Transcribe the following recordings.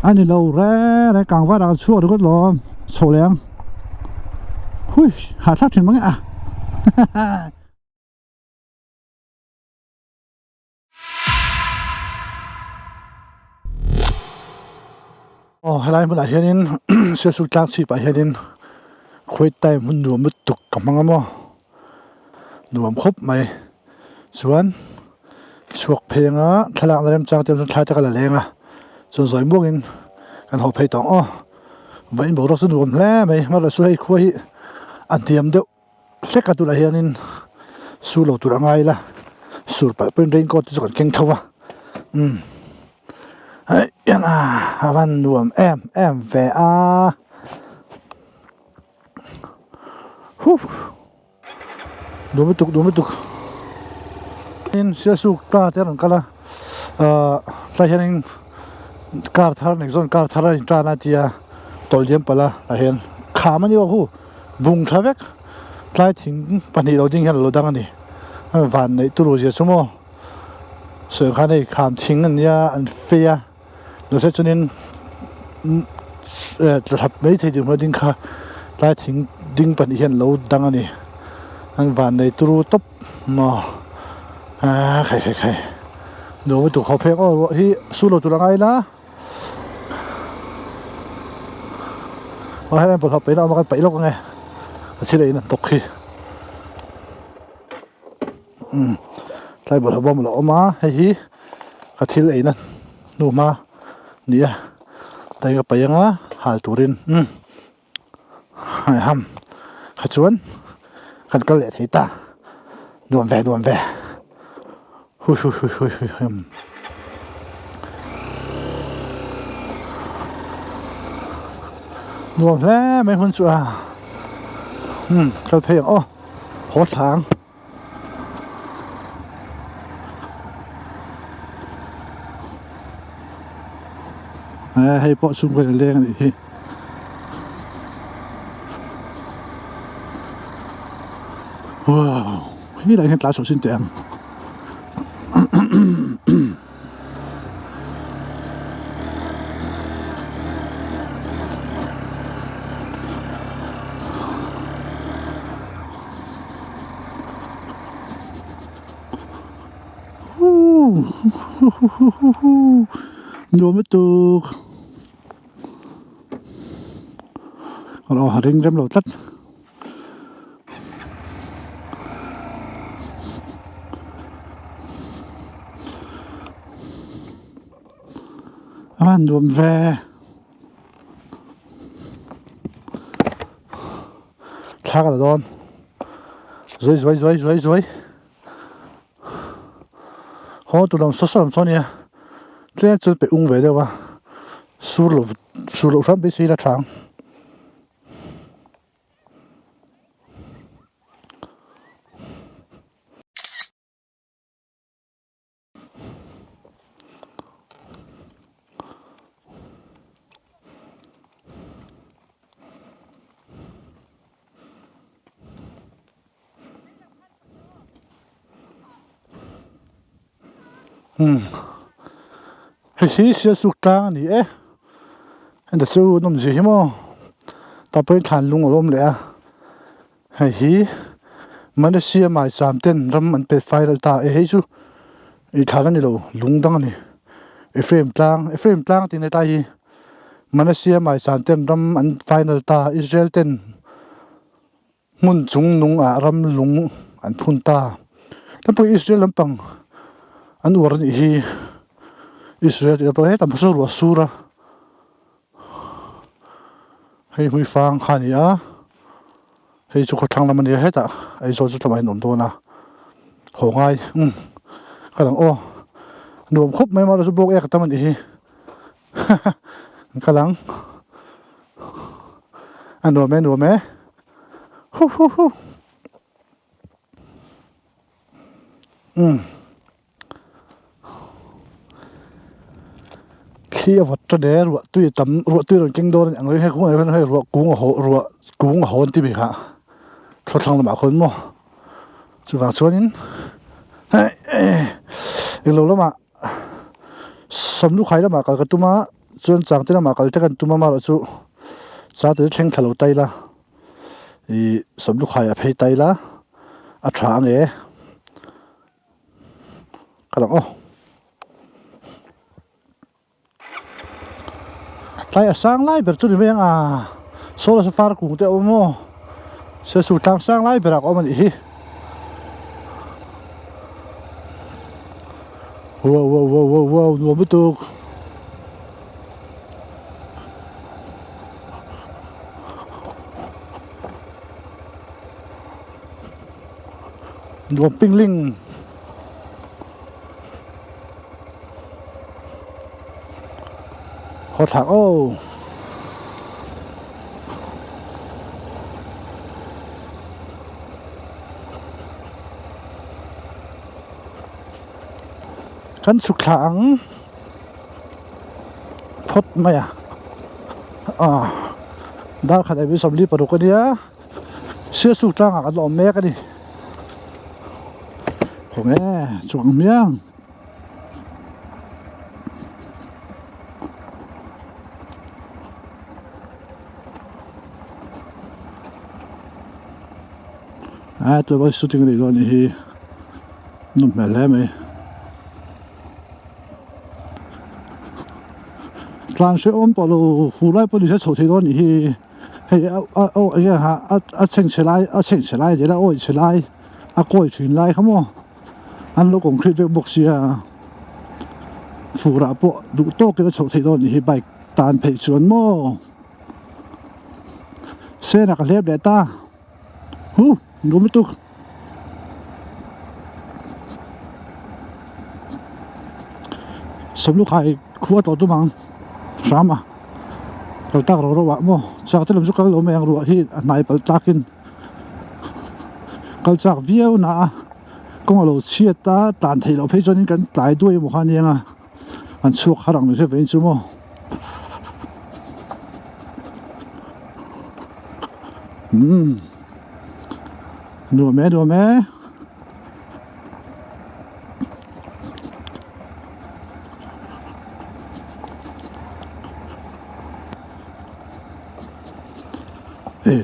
อันนี้เราแร่กลางว่าเราชั่วดูก็รอโฉแรงหุยหาทักถึงมั้งอ่ะโอ้อะไรมันอะไรนี่เสียสุดกลางสิไปเห็นคุยแต่มันหนูมันตุกกับมังมั้งหนูมันครบไหมส่วนชวกเพลงอ่ะขลังเริ่มจังเต็มสุดท้ายจะกันละแรงอ่ะส่วนสวยม่วงอินกันหอบเพลงต่ออ้อวันนี้บอกเราสนุกแล้วไหมมาเราช่วยคุยอันเทียมเดียวเล็กกันตัวละเฮียนินสู้เราตัวง่ายละสู้ไปเป็นเรื่องก็จะก่อนเก่งเท่าเฮ้ยยันวันรวมแอมแฝฮู้ดูไม่ตุกนี่เสียสู้กล้าเท่านั้นกันละใครเห็นการทาร์นิกซอนการทาร์นิจานาทีตอลเยี่ยมไปละเห็นขามันนี่ว่าหูบุงทาเวกใครถึงปัญหาเราจริงเห็นเราดังนี่วันในตัวรู้เสียสมอส่วนข้าในขามทิ้งอันนี้อันเฟียเราใช้จนนี้จะทับไม่ถึงเราดิ้งข้าใครถึงดิ้งปัญหาเราดังนี่อันวันในตัวรู้ตบมาใครดูไม่ถูกเขาเพลงอ๋อที่สู้เราตัวละไงนะเอาให้มันปลดล็อกไปเอามากันไปล็อกไงที่ไหนนั่นตกขี้ใส่บทบอมหล่อมาให้ฮีกับที่ไหนนั่นดูมาเนี่ยแต่ก็ไปยังอ่ะหาตัวรินให้ห้ำขจวนกันก็เละที่ตาดวงแวหุยดวงแล้วไม่พ้นจั่วก็เพลงอ๋อโหดทางให้ปอซุ่มกันเรื่องนี้ว้าวนี่อะไรเห็นตาสดสิ้นเต็มดูไม่ถูกเราหาเร่งเริ่มเราตัดอันดูแวช้ากันละดอนสวยโหตัวเราสดๆเนี่ยเรื่องจะไปอุ้งไว้ได้ว่าสู้เราทำไปสี่ละครั้งให้เสียสุดกลางนี่อันเดสู้น้ำจีมั้งต่อไปทานลุงอารมณ์เลยให้มันเสียหมาย3 เดือนรำมันเป็นไฟล์ตาให้ชูอีทานนี่เราลุงดังนี่เฟรมกลางที่ในตามันเสียหมาย3 เดือนรำมันไฟล์ตาอิสราเอลเต็นมุนจุงนุงรำลุงอันพุนตาแล้วพออิสราเอลลำปังอันวรนี่อิสราเอลไปให้ตามภาษารัวสูระให้หุยฟังขันยาให้จุกทางละมันเยอะให้ตาไอ้โซจุดทำไมหนุ่มตัวนะโหง่ายกำลังโอ้หนุ่มครบไม่มาเราจะบอกกันมันอีกำลังอันหนุ่มไหมฮู้ที่วัดจะเดรัวตุ้ยตำรัวตุ้ยเราเก่งโดนอย่างไรให้คุ้งให้รัวกุ้งโหนที่บีฮะทดลองละมาคนมั่วสุดฝากชวนนี้เราละมาสำนุกใครละมากับตุ้มา chuan chang te ma kal te kan tuma ma ro chu cha te thleng thalo tai la I som lu khai a phei tai la a tha nge kadang lai a sang lai ber chu ni meng a sola sa far kung te mo se su tang sang lai berak man hi wow nuam betuk nuam pingling khó thẳng kan suk thang phot maya dar khat ai bi somli paru ka dia sia suk thang a lo me ka ni hong chuang miang tôi mới shooting này rồi thì nó mệt lắm ấy toàn sẽ ôm bảo lô phụ lại bảo đi sẽ chụp thì đó thì hay anh ha chỉnh trở lại vậy là ôi trở lại coi chuyện lại không ạ anh lúc còn khuyết bốc xia phụ lại bảo đủ to cái chụp thì đó thì bài tàn phải chuẩn mò xe là cái lép để ta đúng không? Sớm lúc hai khu ở đó mang sao mà kalau tak roro wak mo sak telam suka lo meng ruak hi nai pal takin kal chak viau na kong lo chiat ta tan thei lo phei chonin kan tlai duai mo khan yenga an chuak harang ni se vein chu mo Đùa mẹ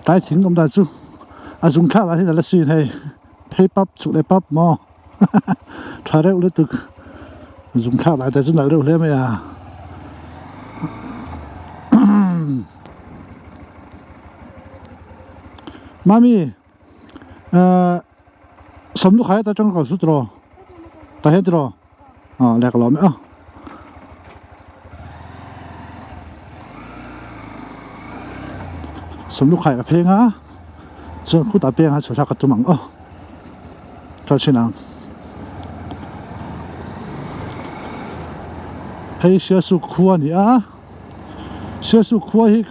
tai thính ông ta chú dùng khác là thế là xin hay hay bắp chụp lại bắp mò thà rêu lấy thực dùng khác lại tại chú nào rêu lên mày mami sống lúc hai ta trong cầu sút rồi ta hết rồi lạc lỏm nữa sống lúc hai cái phê á cho khu ta phê á chỗ sao cái tụi măng cho xin nào hay xe su khua nhỉ xe su khua hi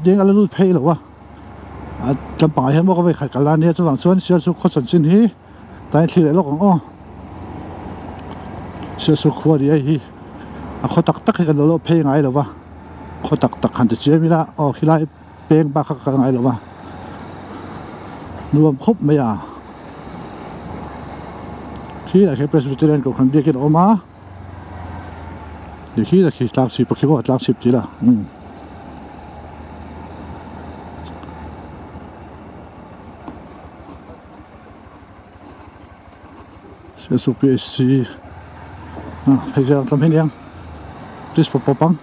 điên cái lút phê rồiจำปาเห็นว่าก็ไปขัดกันร้านนี้จะหลังส่วนเสียสุขสนจินฮีแต่ที่ไหนลูกของเสียสุขวัวดีไอ้ฮีเขาตักให้กันแล้วเพลงไงหรอวะเขาตักหันจะเจี๊ยมิละขี้ไล่เพลงบ้ากันไงหรอวะรวมครบไหมที่ไหนแค่เพรสบิเตเรียนกับคนเดียกันออกมาเดี๋ยวที่ไหนที่ตากสิบคิดว่าตากสิบทีละSu PSC bây giờ làm thế nào just popang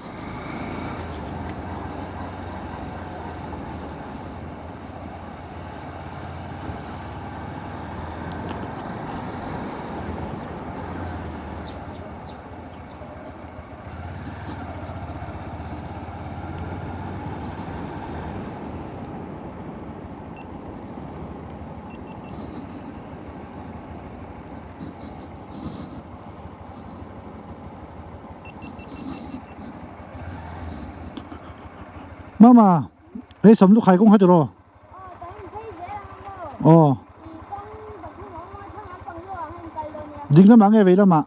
Mama, hey, sắm lúc khai cũng hết rồi. Dính nó mang nghe về đó mà.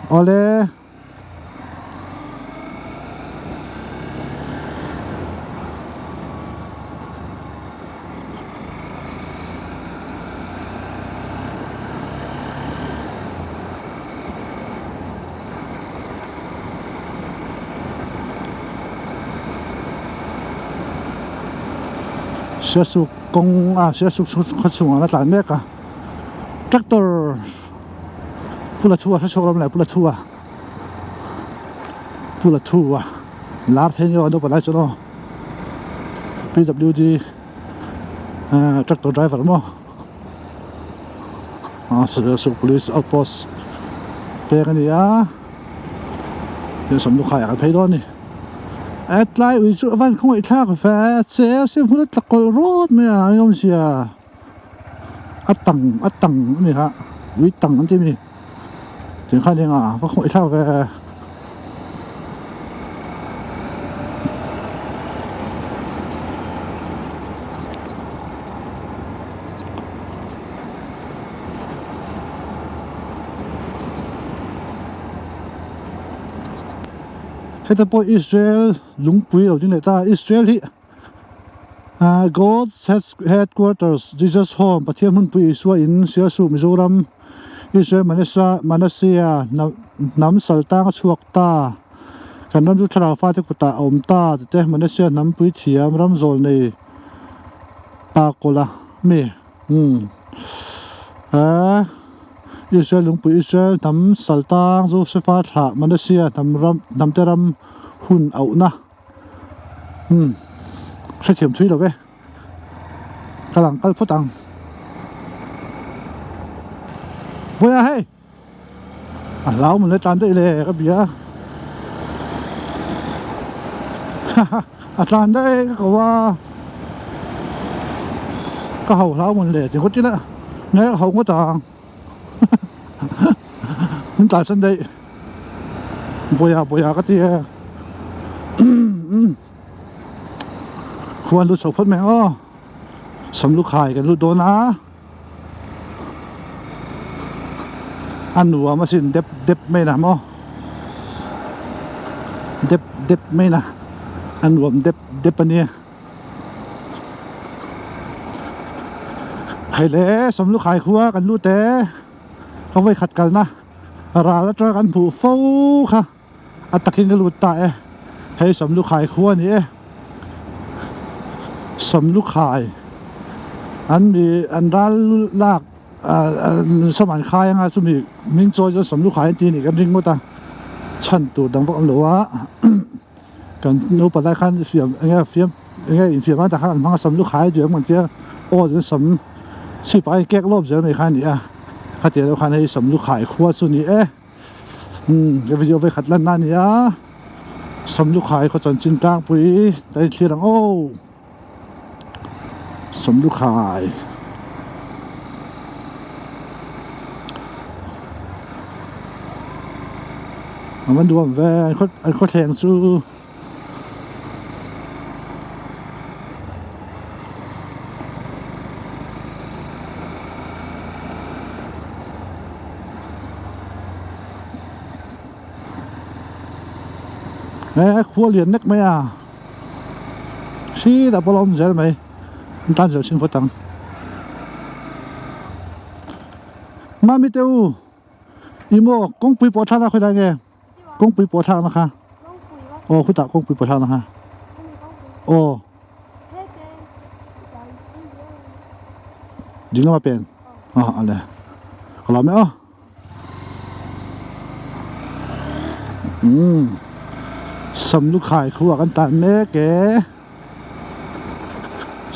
Ole. เสียสุกกงเสียสุกขดสูงนะตานเมกทรัคเตอร์พูละทั่วถ้าโชว์เราไหนพูละทั่วลาร์เทนยอนดูไปได้จ้ะเนาะ PWD tractor driver mo so police outpost pe kan ya ye som lu khai al phei don ni at lai ui chu van khong i thak fa se phun takol road me a yom sia atang ni ha ui tang an ti mi tin kha ni nga fa khong i thak faแต่พออิสราเอลลุงปุยเราจริงเลยตาอิสราเอลที่God's headquarters Jesus home ประเทศมันปุยสวยอินเสียสูมิโซรัมอิสราเอลมาเลเซียน้ำสัลตางชวกตากันน้ำจุทราฟ้าที่กุตาอมตาแต่มาเลเซียน้ำปุยเทียมรำโซลในปากโกลามีอิสราเอลลุงปุยอิสราเอลน้ำสัลตางจูเซฟาถามาเลเซียน้ำเตรัมหุ่นเอานะใช้เทียมช่วยเราเว้ยกำลังก็พูดตังเว้ยเฮ้ยเราเหมือนเลยจานได้เลยก็เบียร์จานได้ก็ว่าก็เขาเราเหมือนเลยจริงคนที่ละเนี่ยเขาก็ต่างมันตายสันได้บอยาก็ที่ควรรู้สึกพ้นไหมสำลูกขายกันรู้โดนนะอันหนูมาสิเด็บไม่นะมั้งเด็บไม่นะอันหนูเด็บปะเนี่ยใครเล่สำลูกขายครัวกันรู้แต่เขาไว้ขัดกันนะราแล้วจะกันผูฟูค่ะอัตตะกินกันรู้ตาให้สำลูกขายครัวนี่สำลูกขายอันมีอันร้านลากสมานขายยังไงสมัยมิงโจจะสำลูกขายตีนี่กันริงก็ตาชั้นตัวดังพวกอันหลัวกันนู้ปได้ขั้นเสียมอย่างเงี้ยเสียมมาแต่ขั้นพังสำลูกขายเดี๋ยวมันจะโอ้จะสำสิไปแก้รอบเสียในขั้นนี้ถ้าเดี๋ยวขั้นให้สำลูกขายครัวส่วนนี้เดี๋ยววิดีโอไปขัดลั่นนั่นนี่สำลูกขายเขาจนจินกลางปุยได้เทียงสำลูกขายมันดูแว่เขาแทงสู้ครัวเหรียญนักไหมชี้แต่ปลอมเสียไหม单手幸福灯，妈咪丢，อีโมกงปุยปอท่านะคุยได้ไงกงปุยปอท่านะคะโอ้คุยตากงปุยปอท่านะคะโอ้ยิงแล้วมาเป็นอะไรขอเราไหมสำลูกขายครัวกันตันแม่แก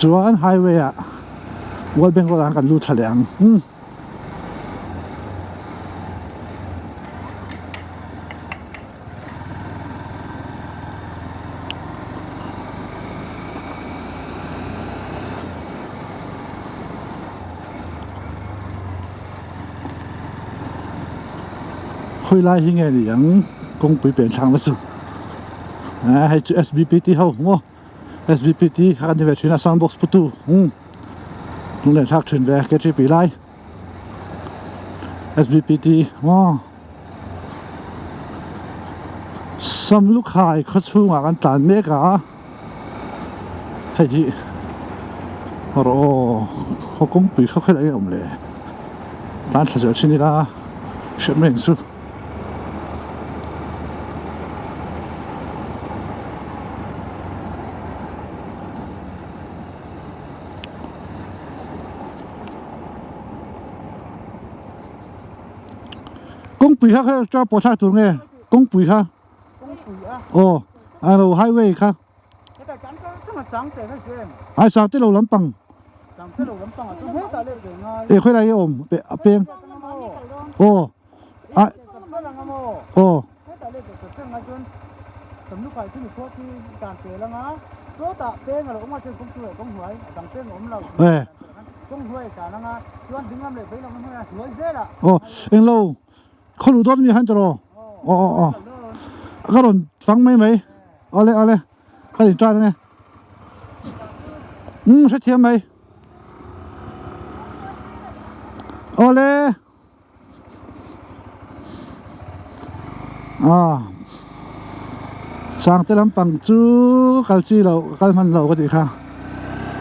จวนไฮเวย์วัดเบงโรดานกันรูทะเลงคุยไล่ที่ไงดิยังคงไปเปลี่ยนทางแล้วสุดให้จู SBPT เขาโง่ SBPT กันที่เวทีน่าซันบ็อกซ์ปุตุนุ่งเล่นทักชินเวกเกจิปีไล่ SBPT ว้าสำลูกขายเขาชูงกันตันเมกาให้ที่เขาคงปีเขาแค่ไหนอมเลยร้านถ้าจะชินิละเชื่อมเองสุด công bùi khác cho bỏ thai tụi nghe công bùi khác ồ alo highway khác ai sao tới lâu lắm bằng ê khơi này ôm bên ồ à ồ ê ồ anh lâuเขารู้ตัวมีหันจะรออ๋ออ๋อก็โดนฟังไหมเอาเลยเขาถึงจ้าไงใช้เทียมไหมเอาเลยสร้างแต่ลำปังจูกัลจีเรากัลมันเราก็ดีค่ะ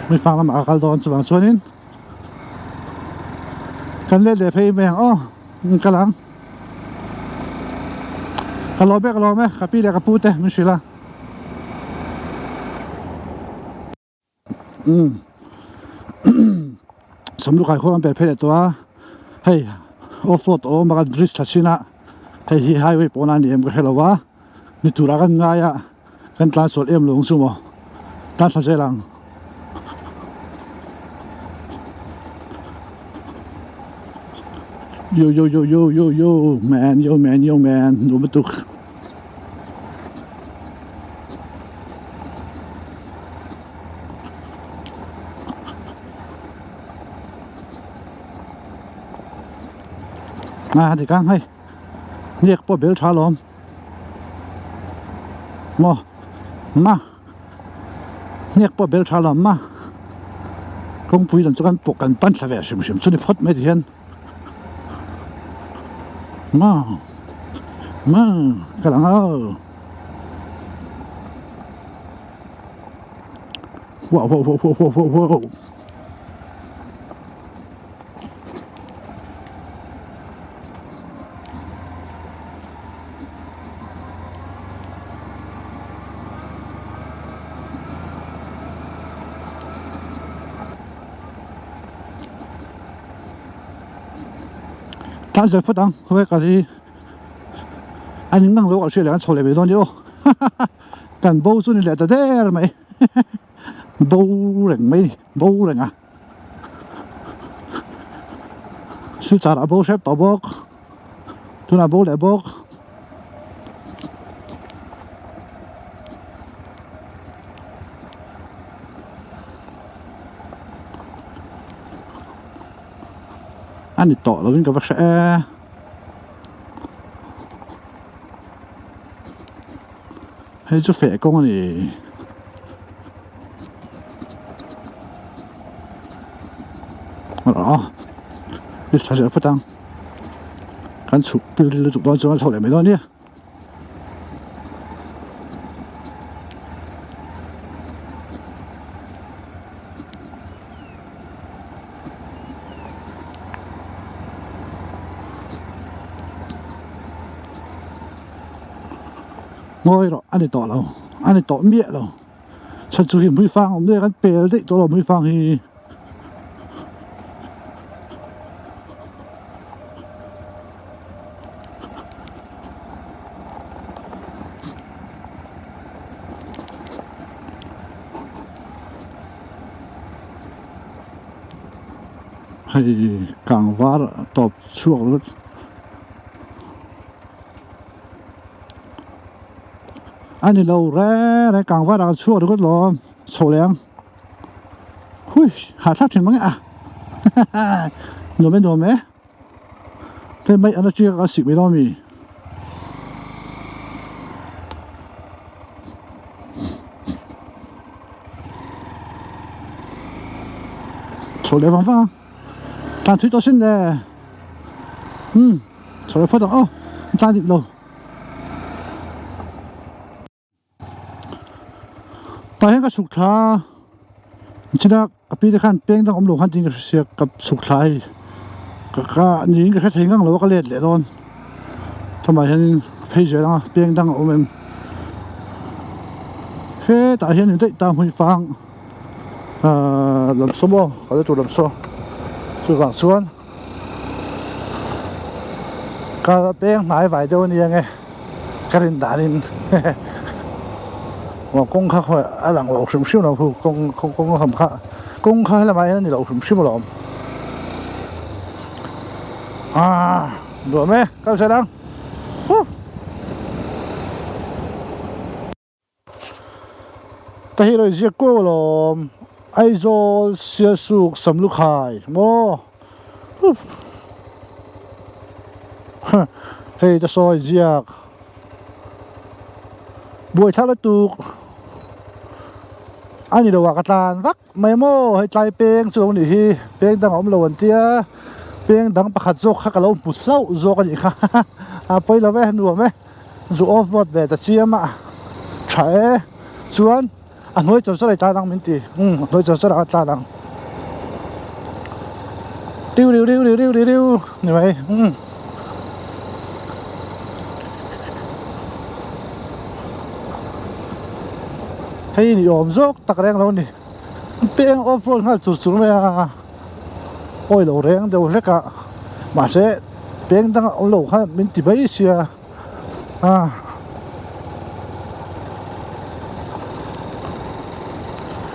ไม่ฟังลำบากกัลโดนสว่างส่วนนี้กันเล่นเดี๋ยวเพย์แมงกำลังกันรอไหมกับพี่เด็กกับพูดเต้ไม่ใช่ละสมดุลการคนเป็นเพศตัวเฮ้ยออฟโรดมากันดริสทัชนะเฮ้ยไฮเวย์ปนันนี่ก็เฮลวะนี่ตัวรักกันง่ายกันตลาดสดลงสุ่มการทัศน์ลังโยแมนดูมาตุกมาที่กลางให้เรียกพ่อเบลชาลอมมาเรียกพ่อเบลชาลอมมาคงพูดกันจะกันปกกันปั้นสะเวะชิมชุดนี้พดไม่ดีเห็นมากำลังว้าวการเสพพดังเฮ้ยกันที่อันนี้มั่งรู้ว่าเชื่อแล้วโชว์เลยไปตอนนี้กันบูสุนี่แหละแต่เด้อไหมบูเร่งไหมบูเร่งสุดท้ายบูเชฟต่อบอกทุนบูเลยบอกอันนี้ต่อแล้วนี่ก็ว่าเให้จะเฟะกงนี่นี่ใช่พอดังกันฉุกปีนจุดตอนจะกันโฉเลยไม่ตอนนี้งอยหรออันนี้ต่อเราอันนี้ต่อเมียเราฉันจะเห็นไม่ฟังผมด้วยกันเปย์ได้ตัวเราไม่ฟังฮีให้กลางวาดตอบช่วงรถอันนี้เราแร่ในกลางว่าเราชั่วทุกคนรอโฉลียงหุยหาทักถึงมั้งโดนไหมแต่ไม่อันนั้นเชื่อก็สิบไม่ต้องมีโฉลียงฟังการถือตัวเส้นเลยโฉลียงพอต้องจานดิบเราตอนนี้ก็สุขท้าชินักปีที่ขั้นเป้งต้องอมหลวงขั้นจริงกับเสียกับสุขท้ายก็นี่ก็แค่เทงกังหลวงก็เล็ดเลยตอนทำไมฉันพี่เสียนะเป้งต้องอมเอ็มเฮ้แต่เห็นได้ตามหุ่นฟังลำส้มเขาจะจุดลำส้มจุดกลางส่วน ka peng nai vai do ni nge karin darin wa kong kha khoi alang lo shim shim lo hu kong ham kha kong kha la mai ni lo shim shim lo đùa mẹ cao xe đang ta hi rồi giết cô lo ai zo xia suk sam lu khai mo hey ta soi giặc buổi thác là tục anh đâu à tan vắt mày mo hay trai peng xuống đi hi peng đang ôm lồn tia peng đang bắt dốc khắc lâu bút lâu dốc cái gì khác bây giờ về nuông mấy dù off board về ta chia mà chạy chuan nói cho sao lại ta đang mình tì nói cho sao lại ta đang điu như vậy hay ni ôm dốc tắc reng lâu nè peng off road ngay chút mày ôi lâu reng đều lẽ cả mà sẽ peng đang ôm lâu ha mình tì bấy xia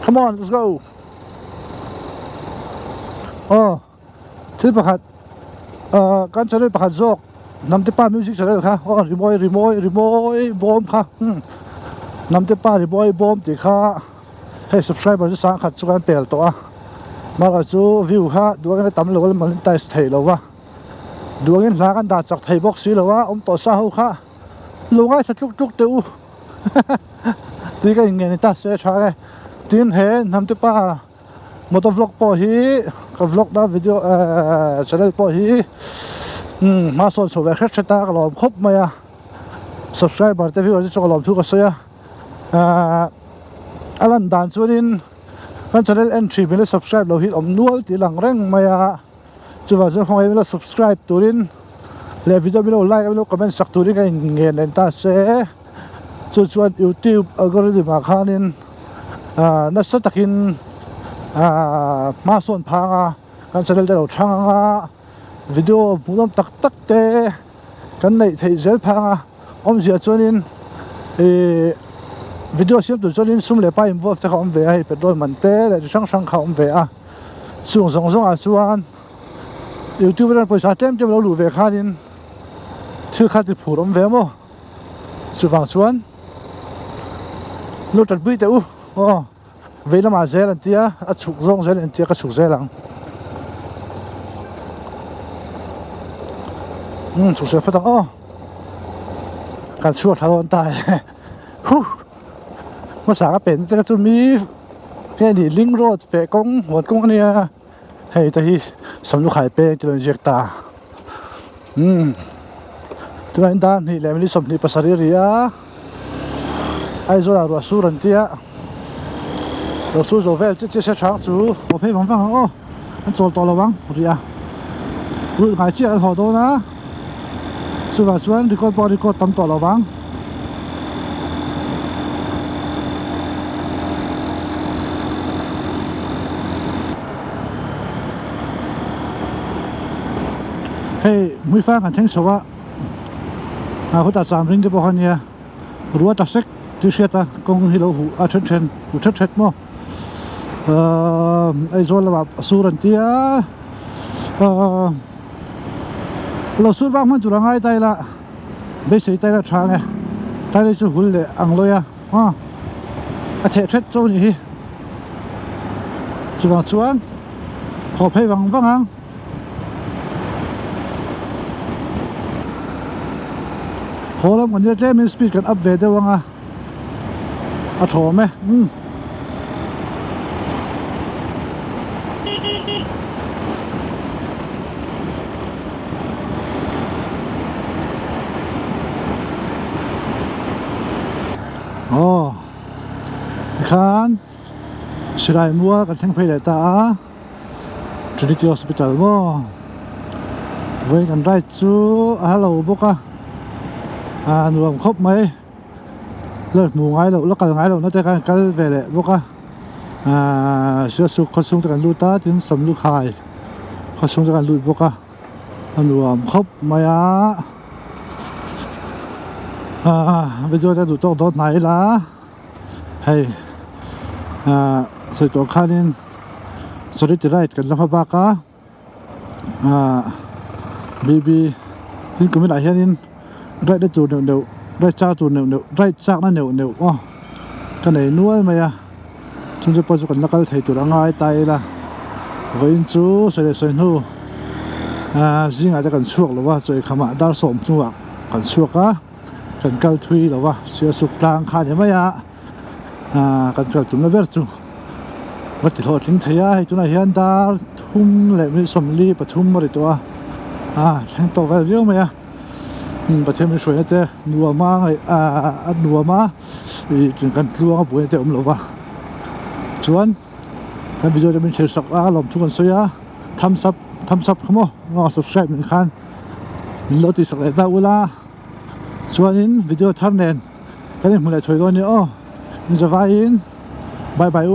come on let's go thứ bậc hạt căn cho nên bậc hạt dốc nằm tiếp ba music cho nên ha remoi bom ha nằm tiếp ba remoi bom thì ha hey subscriber sáng khát cho anh bèo to mà cái số view ha đuôi cái tấm lỗ mà lên tay thầy lâu wa đuôi cái lá cái đá chặt thầy box xí lâu wa ông to sao ha lâu ngay thật chút tiêu thì cái người ta sẽ trả tin hè nằm tiếp ba motovlog po hi cái vlog đó video channel po hi mà son số về khách sẽ ta cái lòng khóc mày subscriber te view cho cái lòng thu cái số alan dan chuanin kan channel entry mele subscribe lo hi om nual ti lang reng maya chuwa zo khong mele subscribe turin le video mele like mele comment sak turin ka ngen len ta se chuan YouTube algorithm a khanin na sa takin ma son phanga kan channel te lo thanga video bunom tak te kan nei thei zel phanga om zia chuanin video xem tụi cho nên sum lệ pa involve sẽ không về hay petrol mình té để sang không về xuống xuan YouTube đang bây giờ tem lâu lù về khai nên thứ khai thì phù đông về mo vàng xuan lúc chuẩn bị tới về là mà dễ lần tia chụp rong dễ lần tia cái chụp dễ lắm chụp dễ phát tăngการช่วยทางตายมาสาเป็นแต่ก็จะมีแค่นี้ลิงโรดเฟกงหัวกงเนี่ยให้แต่ที่สำนุขายเป็นจนเจียกตาตัวนั้นด้านนี่แหละมีสมนิปัสสริริยาไอ้โซลารัวสูรันเตียเราสู้โซเวลจะช้างจู我配方法มัน做到了มั้งริยารู้ไงเจ้าหอโตนะสุดาชวนดีก็ดีก็ตั้มต่อแล้วมั้งเฮ้ยมือฟ้ากันทั้งสวะเขาตัดสามริงจะบอกเนี่ยรัวตัดเซ็กที่เชียตากงฮิโลหูเช่นหูเช็ดมั้งไอ้โซนระบบสูรันเตียเราสู้บ้างมันจุดง่ายได้ละไม่ใช่ได้ละช้างไงได้เลยจะหุ่นเลยอังเลยเทเช็ดโจนี่จุดชวนขอให้วังโหแล้ววันนี้เล่มีสปีดกันอัพเวทได้วังโฉมไหมคานสิได้มัวกันทั้งเพลตาจุดที่ฮอสพิทอลมั้งเวกันได้จูฮัลโหลบุกหน่วงครบไหมเลิกหมู่ไงแล้วกันไงแล้วนั่นแต่กันเวลบุกเชื่อสุขเขาส่งจากกันลูตาถึงสำลูกหายเขาส่งจากกันลูบุกหน่วงครบไหม video ta du tok dot nai la hei sei to khanin sorry ti right kan lama ba ka bb tin cũng lại hianin right tu neu right cha tu neu right chak na neu cái này nuôi mày chúng ta bây giờ cần nakal thầy tu ra ngay tay là với chú sẽ sẽ nu riêng ai ta cần suộc là wa chơi khăm đa sổm nu cần suộc á cần cal thui là wa sẽ suộc tang khai thế mày cần cal tu nó ver chú vật thì thôi tính thấy ai chúng này hiện ta thum lệ mới sầm li và thum mà đi thằng to cái riêng mày và thêm một số thế nua má người nua má vì chuyện cần thua buổi thế lova chuan cái video này mình sẽ sắp làmทุกคนsoi thumbs up không ngó subscribe mình khan mình lót thì sắp lại tao ula chuan in video thumbnail cái này mình lại chơi rồi nữa mình sẽ vai in bye bye